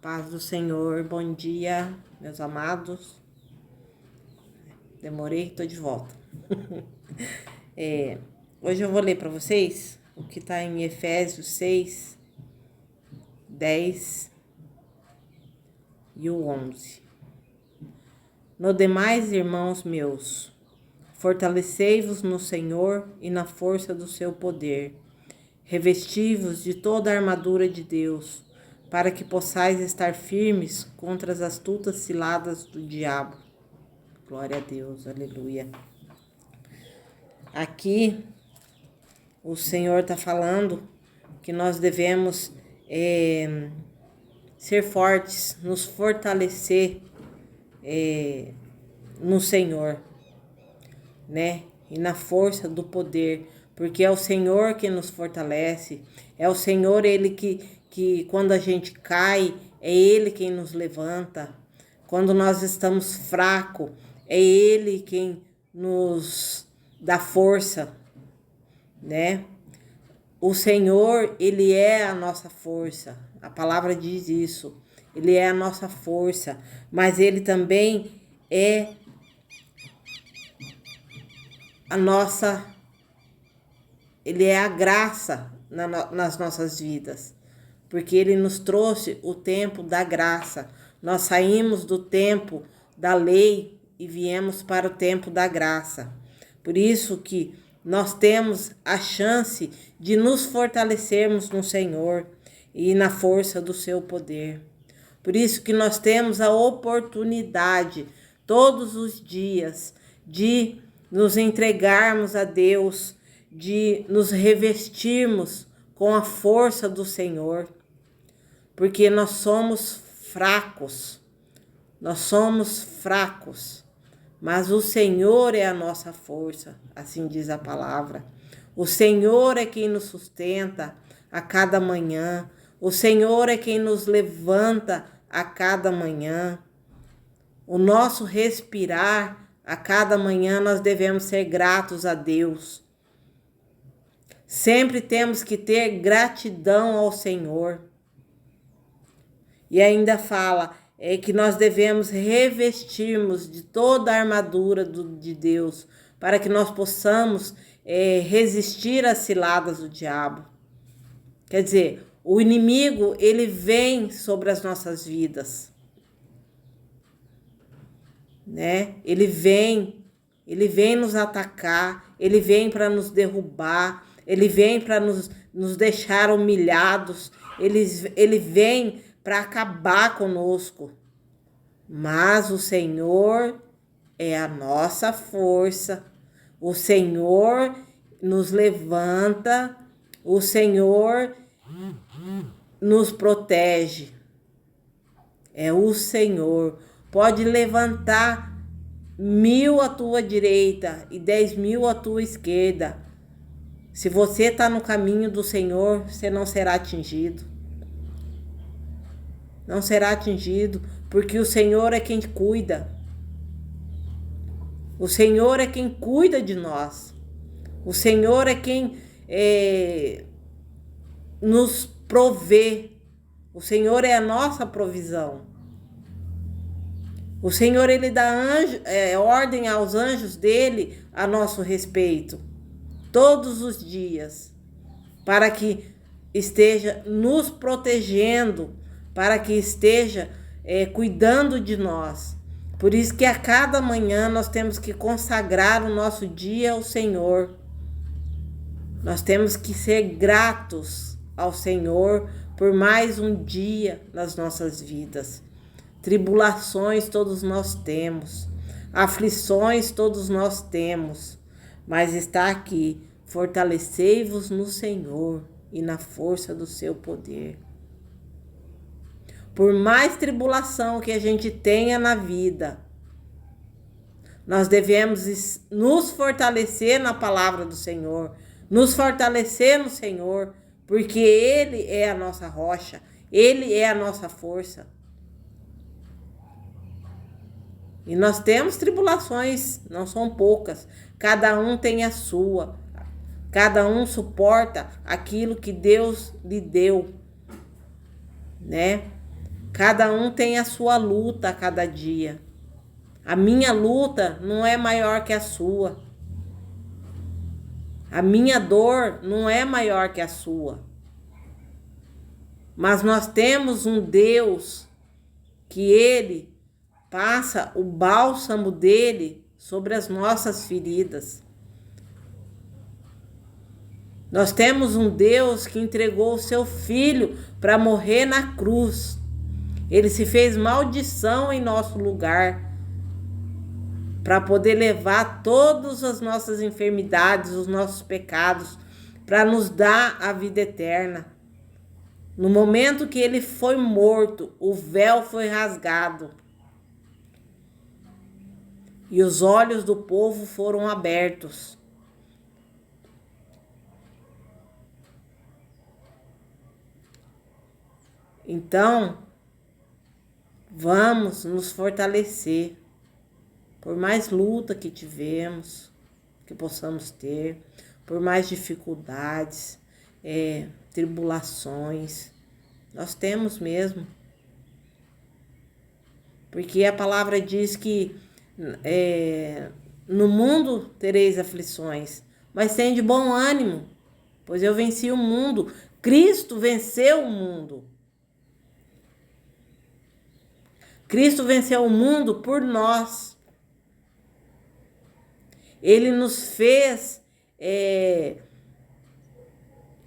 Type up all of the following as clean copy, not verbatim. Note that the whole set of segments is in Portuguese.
Paz do Senhor, bom dia, meus amados. Demorei, tô de volta. Hoje eu vou ler para vocês o que está em Efésios 6, 10 e o 11. No demais, irmãos meus, fortalecei-vos no Senhor e na força do seu poder. Revesti-vos de toda a armadura de Deus, para que possais estar firmes contra as astutas ciladas do diabo. Glória a Deus, aleluia. Aqui, o Senhor está falando que nós devemos ser fortes, nos fortalecer no Senhor, né? E na força do poder, porque é o Senhor que nos fortalece, é o Senhor, Ele que quando a gente cai, é Ele quem nos levanta. Quando nós estamos fracos, é Ele quem nos dá força, né? O Senhor, Ele é a nossa força, a palavra diz isso, Ele é a nossa força, mas Ele também é Ele é a graça nas nossas vidas, porque Ele nos trouxe o tempo da graça. Nós saímos do tempo da lei e viemos para o tempo da graça. Por isso que nós temos a chance de nos fortalecermos no Senhor e na força do seu poder. Por isso que nós temos a oportunidade todos os dias de nos entregarmos a Deus, de nos revestirmos com a força do Senhor, porque nós somos fracos, mas o Senhor é a nossa força, assim diz a palavra. O Senhor é quem nos sustenta a cada manhã, o Senhor é quem nos levanta a cada manhã. O nosso respirar, a cada manhã nós devemos ser gratos a Deus. Sempre temos que ter gratidão ao Senhor. E ainda fala que nós devemos revestirmos de toda a armadura de Deus, para que nós possamos resistir às ciladas do diabo. Quer dizer, o inimigo, ele vem sobre as nossas vidas, né? Ele vem nos atacar, ele vem para nos derrubar, ele vem para nos deixar humilhados, ele vem para acabar conosco. Mas o Senhor é a nossa força, o Senhor nos levanta, o Senhor nos protege. É o Senhor. Pode levantar 1000 à tua direita e 10.000 à tua esquerda. Se você está no caminho do Senhor, você não será atingido. Não será atingido, porque o Senhor é quem cuida. O Senhor é quem cuida de nós. O Senhor é quem nos provê. O Senhor é a nossa provisão. O Senhor, Ele dá ordem aos anjos dele a nosso respeito, todos os dias, para que esteja nos protegendo, para que esteja cuidando de nós. Por isso que a cada manhã nós temos que consagrar o nosso dia ao Senhor. Nós temos que ser gratos ao Senhor por mais um dia nas nossas vidas. Tribulações todos nós temos, aflições todos nós temos, mas está aqui: fortalecei-vos no Senhor e na força do seu poder. Por mais tribulação que a gente tenha na vida, nós devemos nos fortalecer na palavra do Senhor, nos fortalecer no Senhor, porque Ele é a nossa rocha, Ele é a nossa força. E nós temos tribulações, não são poucas, cada um tem a sua, cada um suporta aquilo que Deus lhe deu, né? Cada um tem a sua luta a cada dia. A minha luta não é maior que a sua. A minha dor não é maior que a sua. Mas nós temos um Deus que Ele passa o bálsamo dele sobre as nossas feridas. Nós temos um Deus que entregou o seu Filho para morrer na cruz. Ele se fez maldição em nosso lugar, para poder levar todas as nossas enfermidades, os nossos pecados, para nos dar a vida eterna. No momento que ele foi morto, o véu foi rasgado e os olhos do povo foram abertos. Então, vamos nos fortalecer, por mais luta que tivemos, que possamos ter, por mais dificuldades, tribulações, nós temos mesmo. Porque a palavra diz que no mundo tereis aflições, mas tende bom ânimo, pois eu venci o mundo. Cristo venceu o mundo. Cristo venceu o mundo por nós. Ele nos fez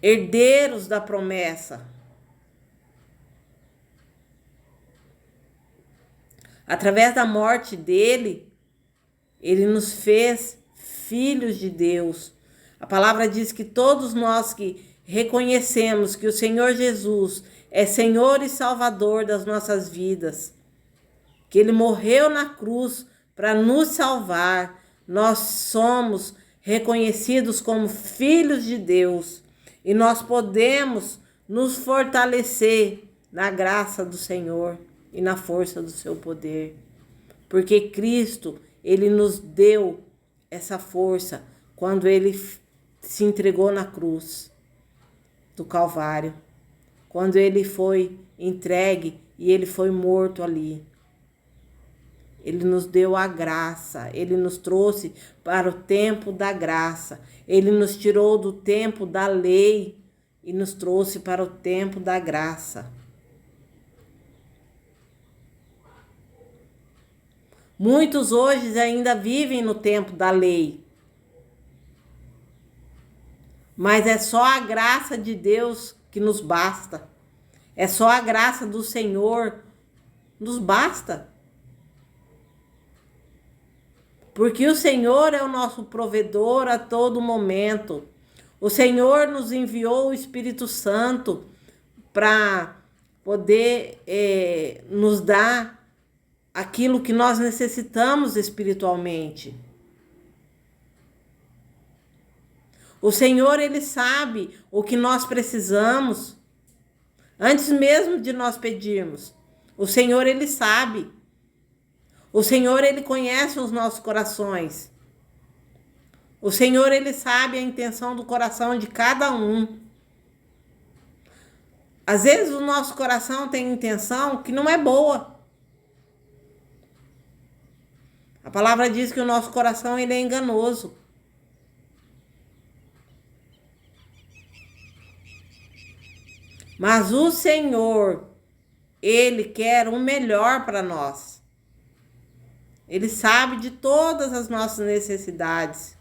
herdeiros da promessa. Através da morte dele, ele nos fez filhos de Deus. A palavra diz que todos nós que reconhecemos que o Senhor Jesus é Senhor e Salvador das nossas vidas, que ele morreu na cruz para nos salvar, nós somos reconhecidos como filhos de Deus e nós podemos nos fortalecer na graça do Senhor e na força do seu poder, porque Cristo, ele nos deu essa força quando ele se entregou na cruz do Calvário, quando ele foi entregue e ele foi morto ali. Ele nos deu a graça, ele nos trouxe para o tempo da graça, ele nos tirou do tempo da lei e nos trouxe para o tempo da graça. Muitos hoje ainda vivem no tempo da lei, mas é só a graça de Deus que nos basta, é só a graça do Senhor nos basta. Porque o Senhor é o nosso provedor a todo momento. O Senhor nos enviou o Espírito Santo para poder nos dar aquilo que nós necessitamos espiritualmente. O Senhor, ele sabe o que nós precisamos antes mesmo de nós pedirmos. O Senhor, ele sabe. O Senhor, ele conhece os nossos corações. O Senhor, ele sabe a intenção do coração de cada um. Às vezes o nosso coração tem intenção que não é boa. A palavra diz que o nosso coração, ele é enganoso. Mas o Senhor, ele quer o melhor para nós. Ele sabe de todas as nossas necessidades.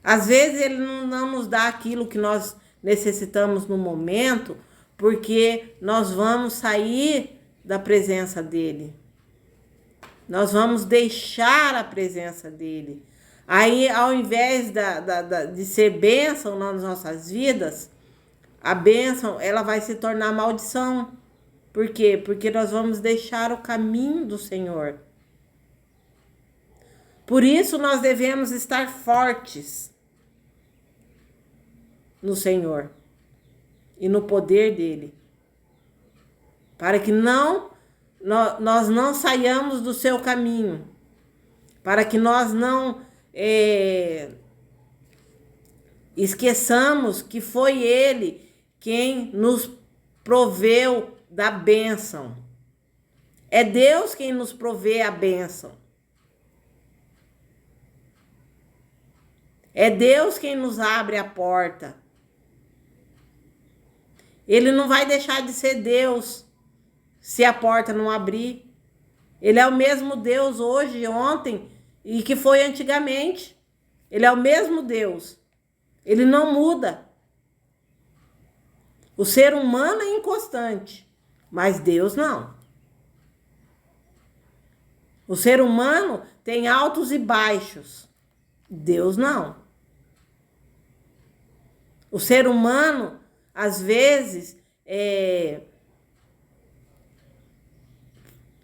Às vezes ele não nos dá aquilo que nós necessitamos no momento, porque nós vamos sair da presença dele. Nós vamos deixar a presença dele. Aí, ao invés de ser bênção nas nossas vidas, a bênção, ela vai se tornar maldição. Por quê? Porque nós vamos deixar o caminho do Senhor. Por isso nós devemos estar fortes no Senhor e no poder dele, para que nós não saiamos do seu caminho, para que nós não esqueçamos que foi ele quem nos proveu da bênção. É Deus quem nos provê a bênção. É Deus quem nos abre a porta. Ele não vai deixar de ser Deus se a porta não abrir. Ele é o mesmo Deus hoje, ontem e que foi antigamente. Ele é o mesmo Deus. Ele não muda. O ser humano é inconstante, mas Deus não. O ser humano tem altos e baixos. Deus não. O ser humano, às vezes,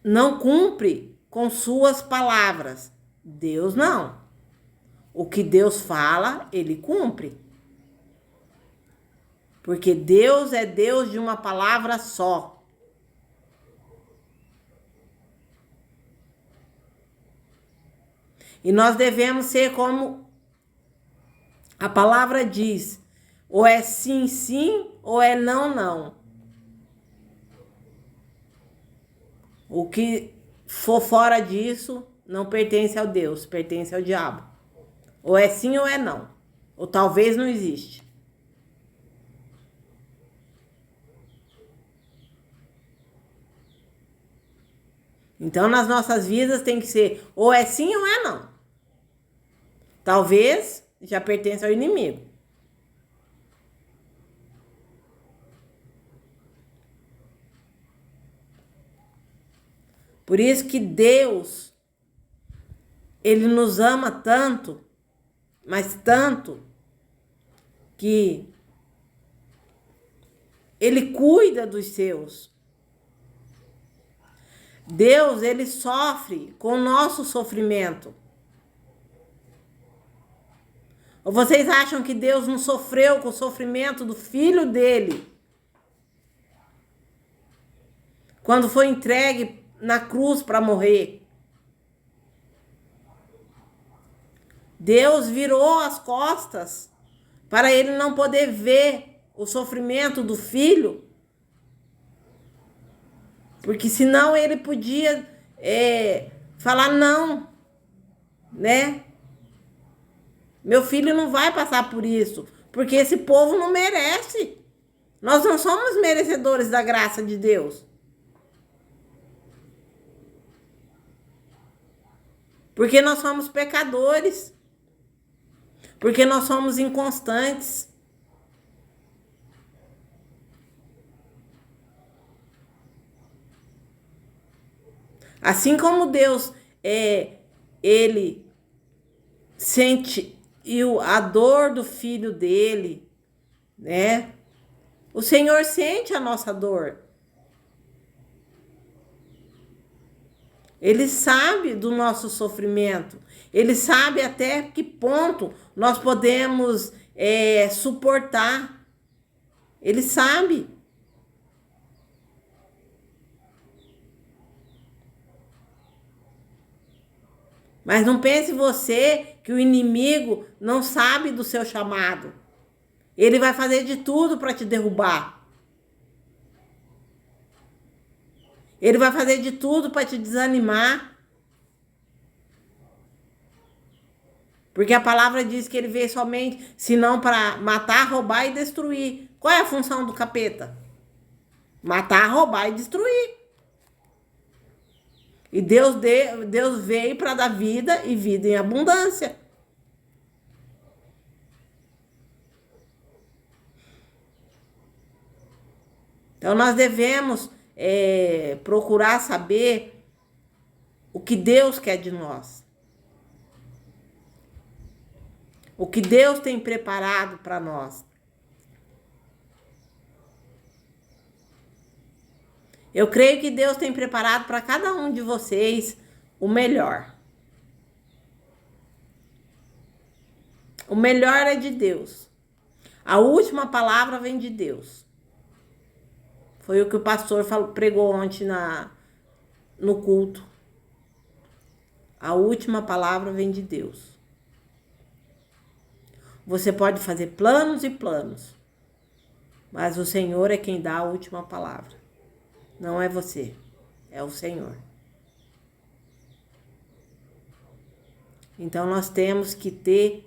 não cumpre com suas palavras. Deus não. O que Deus fala, ele cumpre. Porque Deus é Deus de uma palavra só. E nós devemos ser como a palavra diz: ou é sim, sim, ou é não, não. O que for fora disso não pertence ao Deus, pertence ao diabo. Ou é sim ou é não. Ou talvez não existe. Então, nas nossas vidas tem que ser ou é sim ou é não. Talvez já pertence ao inimigo. Por isso que Deus, ele nos ama tanto, mas tanto, que ele cuida dos seus. Deus, ele sofre com o nosso sofrimento. Ou vocês acham que Deus não sofreu com o sofrimento do filho dele? Quando foi entregue na cruz para morrer. Deus virou as costas para ele não poder ver o sofrimento do filho. Porque senão ele podia falar não, né? Meu filho não vai passar por isso, porque esse povo não merece. Nós não somos merecedores da graça de Deus. Porque nós somos pecadores. Porque nós somos inconstantes. Assim como Deus, ele sente a dor do filho dele, né? O Senhor sente a nossa dor. Ele sabe do nosso sofrimento. Ele sabe até que ponto nós podemos suportar. Ele sabe. Mas não pense você que o inimigo não sabe do seu chamado. Ele vai fazer de tudo para te derrubar. Ele vai fazer de tudo para te desanimar. Porque a palavra diz que ele veio somente, senão para matar, roubar e destruir. Qual é a função do capeta? Matar, roubar e destruir. E Deus veio para dar vida e vida em abundância. Então nós devemos procurar saber o que Deus quer de nós. O que Deus tem preparado para nós. Eu creio que Deus tem preparado para cada um de vocês o melhor. O melhor é de Deus. A última palavra vem de Deus. Foi o que o pastor pregou ontem no culto. A última palavra vem de Deus. Você pode fazer planos e planos, mas o Senhor é quem dá a última palavra. Não é você, é o Senhor. Então nós temos que ter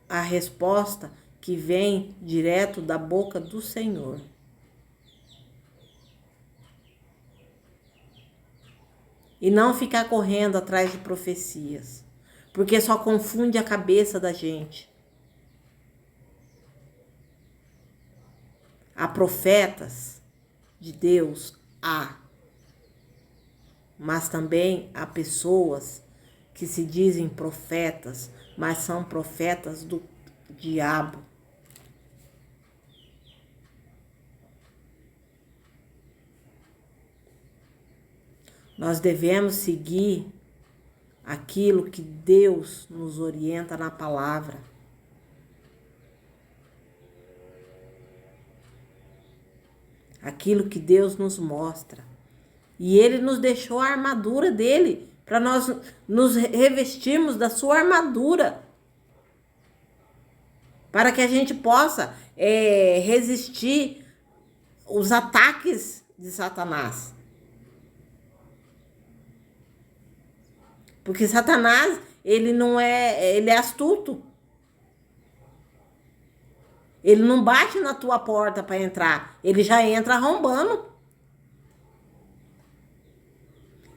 a resposta que vem direto da boca do Senhor. E não ficar correndo atrás de profecias, porque só confunde a cabeça da gente. Há profetas de Deus, mas também há pessoas que se dizem profetas, mas são profetas do diabo. Nós devemos seguir aquilo que Deus nos orienta na palavra. Aquilo que Deus nos mostra. E Ele nos deixou a armadura dele, para nós nos revestirmos da sua armadura. Para que a gente possa resistir os ataques de Satanás. Porque Satanás, ele é astuto. Ele não bate na tua porta para entrar, ele já entra arrombando.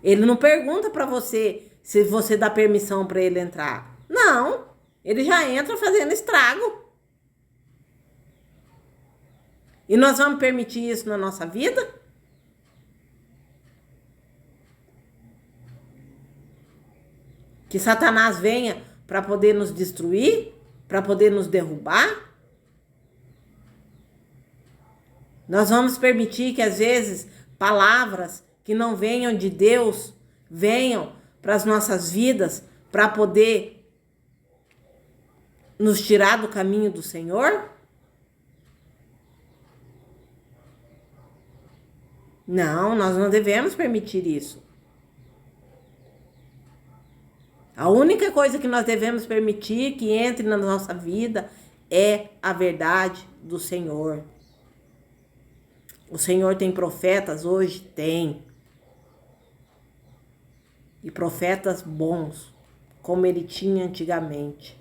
Ele não pergunta para você se você dá permissão para ele entrar. Não, ele já entra fazendo estrago. E nós vamos permitir isso na nossa vida? Que Satanás venha para poder nos destruir, para poder nos derrubar? Nós vamos permitir que às vezes palavras que não venham de Deus venham para as nossas vidas para poder nos tirar do caminho do Senhor? Não, nós não devemos permitir isso. A única coisa que nós devemos permitir que entre na nossa vida é a verdade do Senhor. O Senhor tem profetas hoje? Tem. E profetas bons, como ele tinha antigamente.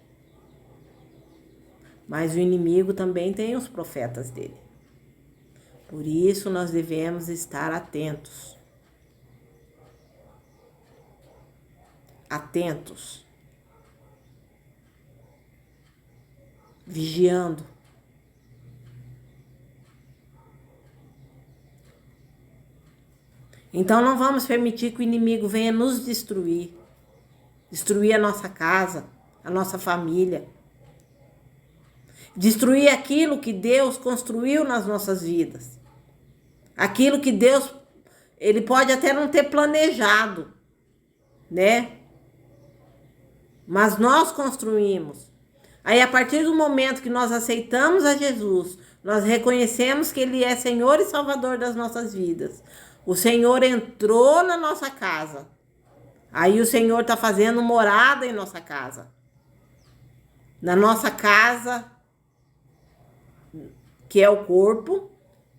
Mas o inimigo também tem os profetas dele. Por isso nós devemos estar atentos. Atentos. Vigiando. Então não vamos permitir que o inimigo venha nos destruir. Destruir a nossa casa, a nossa família. Destruir aquilo que Deus construiu nas nossas vidas. Aquilo que Deus, ele pode até não ter planejado, né? Mas nós construímos. Aí a partir do momento que nós aceitamos a Jesus, nós reconhecemos que ele é Senhor e Salvador das nossas vidas. O Senhor entrou na nossa casa. Aí o Senhor está fazendo morada em nossa casa. Na nossa casa, que é o corpo,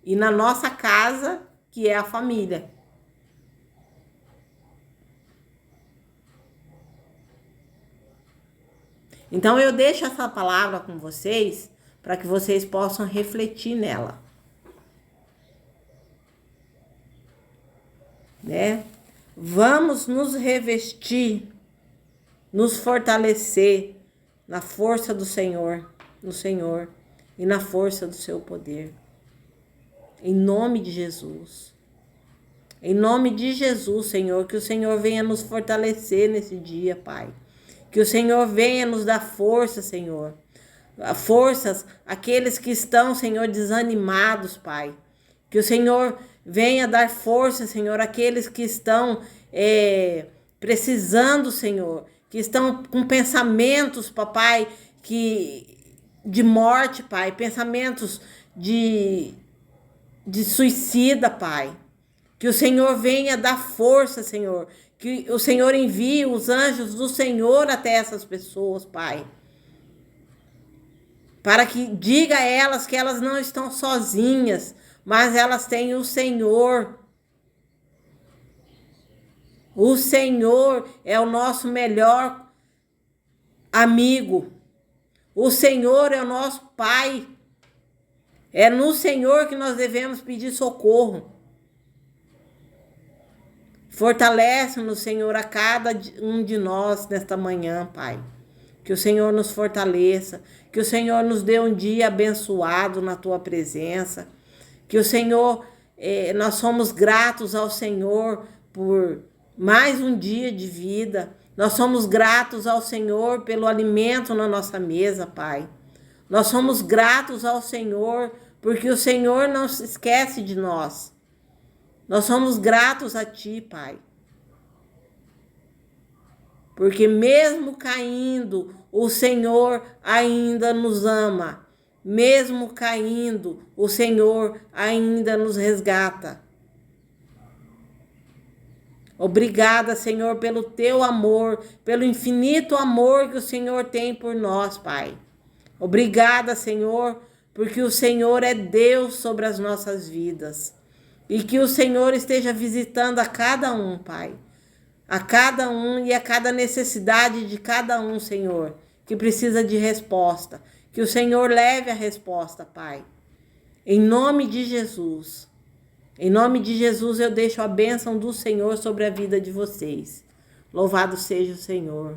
e na nossa casa, que é a família. Então eu deixo essa palavra com vocês para que vocês possam refletir nela. Né? Vamos nos revestir, nos fortalecer na força do Senhor, no Senhor e na força do seu poder. Em nome de Jesus. Em nome de Jesus, Senhor, que o Senhor venha nos fortalecer nesse dia, Pai. Que o Senhor venha nos dar força, Senhor. Forças àqueles que estão, Senhor, desanimados, Pai. Que o Senhor venha dar força, Senhor, àqueles que estão precisando, Senhor. Que estão com pensamentos, papai, de morte, Pai. Pensamentos de suicida, Pai. Que o Senhor venha dar força, Senhor. Que o Senhor envie os anjos do Senhor até essas pessoas, Pai. Para que diga a elas que elas não estão sozinhas. mas elas têm o Senhor. O Senhor é o nosso melhor amigo. O Senhor é o nosso Pai. É no Senhor que nós devemos pedir socorro. Fortalece-nos, Senhor, a cada um de nós nesta manhã, Pai. Que o Senhor nos fortaleça. Que o Senhor nos dê um dia abençoado na Tua presença. Que o Senhor, nós somos gratos ao Senhor por mais um dia de vida. Nós somos gratos ao Senhor pelo alimento na nossa mesa, Pai. Nós somos gratos ao Senhor porque o Senhor não se esquece de nós. Nós somos gratos a Ti, Pai. Porque mesmo caindo, o Senhor ainda nos ama. Mesmo caindo, o Senhor ainda nos resgata. Obrigada, Senhor, pelo Teu amor, pelo infinito amor que o Senhor tem por nós, Pai. Obrigada, Senhor, porque o Senhor é Deus sobre as nossas vidas. E que o Senhor esteja visitando a cada um, Pai. A cada um e a cada necessidade de cada um, Senhor, que precisa de resposta. Que o Senhor leve a resposta, Pai. Em nome de Jesus. Em nome de Jesus eu deixo a bênção do Senhor sobre a vida de vocês. Louvado seja o Senhor.